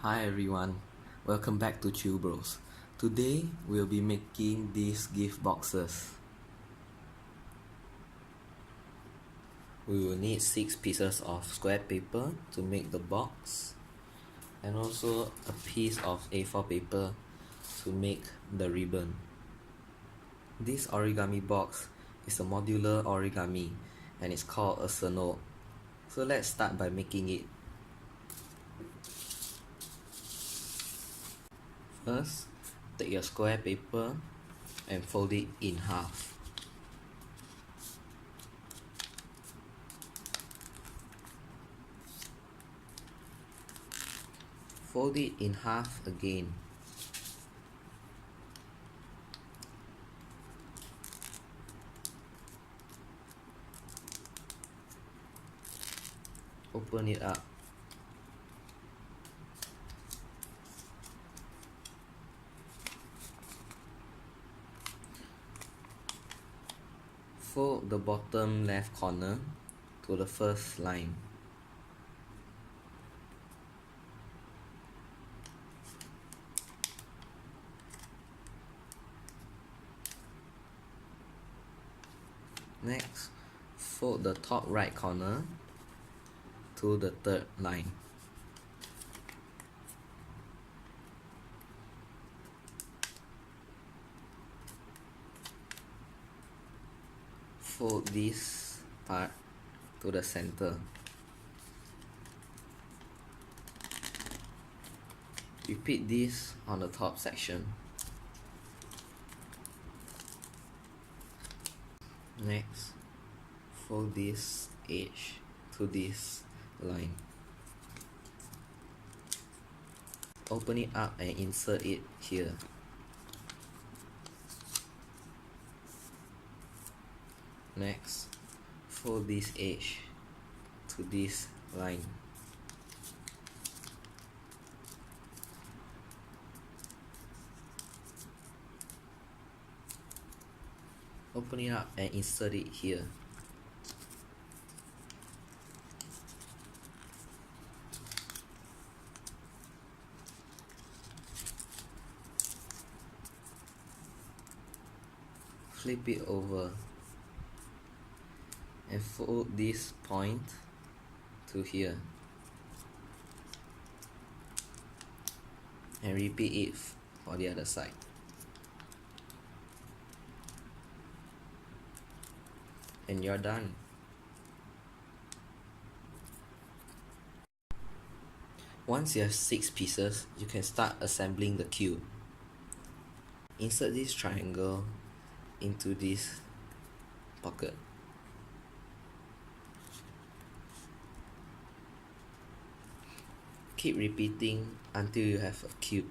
Hi everyone, welcome back to Chill Bros. Today we'll be making these gift boxes. We will need 6 pieces of square paper to make the box and also a piece of A4 paper to make the ribbon. This origami box is a modular origami and it's called a sano. So let's start by making it. First, take your square paper and fold it in half. Fold it in half again. Open it up. Fold the bottom left corner to the first line. Next, fold the top right corner to the third line. Fold this part to the center. Repeat this on the top section. Next, fold this edge to this line. Open it up and insert it here. Next, fold this edge to this line. Open it up and insert it here. Flip it over and fold this point to here and repeat it for the other side. And you're done. Once you have 6 pieces, you can start assembling the cube. Insert this triangle into this pocket. Keep repeating until you have a cube.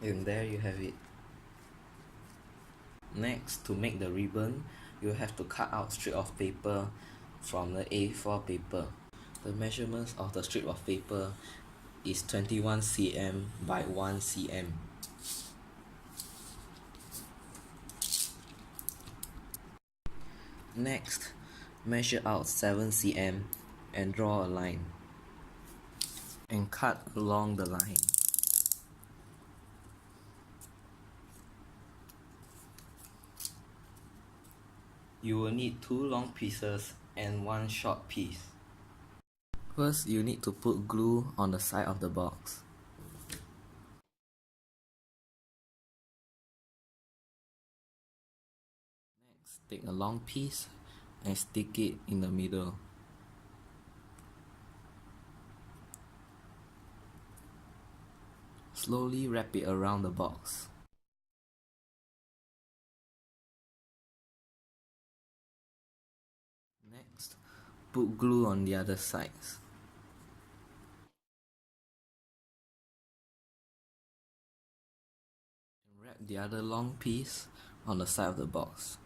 And there you have it. Next, to make the ribbon, you have to cut out strip of paper from the A4 paper. The measurements of the strip of paper is 21 cm by 1 cm. Next, measure out 7 cm and draw a line and cut along the line. You will need 2 long pieces and 1 short piece. First, you need to put glue on the side of the box. Next, take a long piece and stick it in the middle. Slowly wrap it around the box. Next, put glue on the other sides. And wrap the other long piece on the side of the box.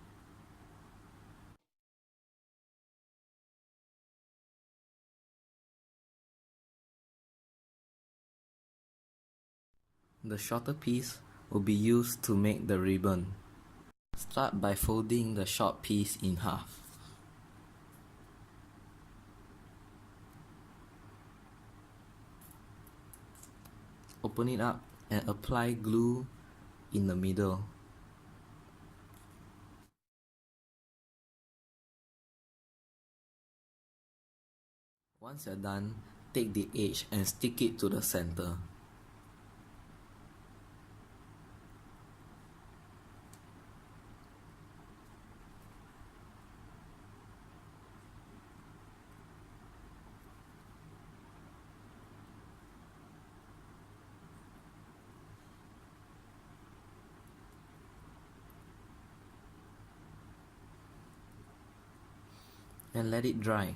The shorter piece will be used to make the ribbon. Start by folding the short piece in half. Open it up and apply glue in the middle. Once you're done, take the edge and stick it to the center. And let it dry.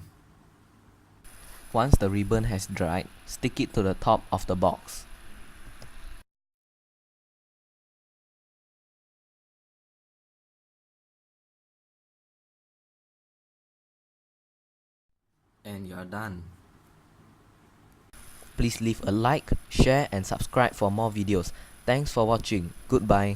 Once the ribbon has dried, stick it to the top of the box. And you are done. Please leave a like, share and subscribe for more videos. Thanks for watching. Goodbye.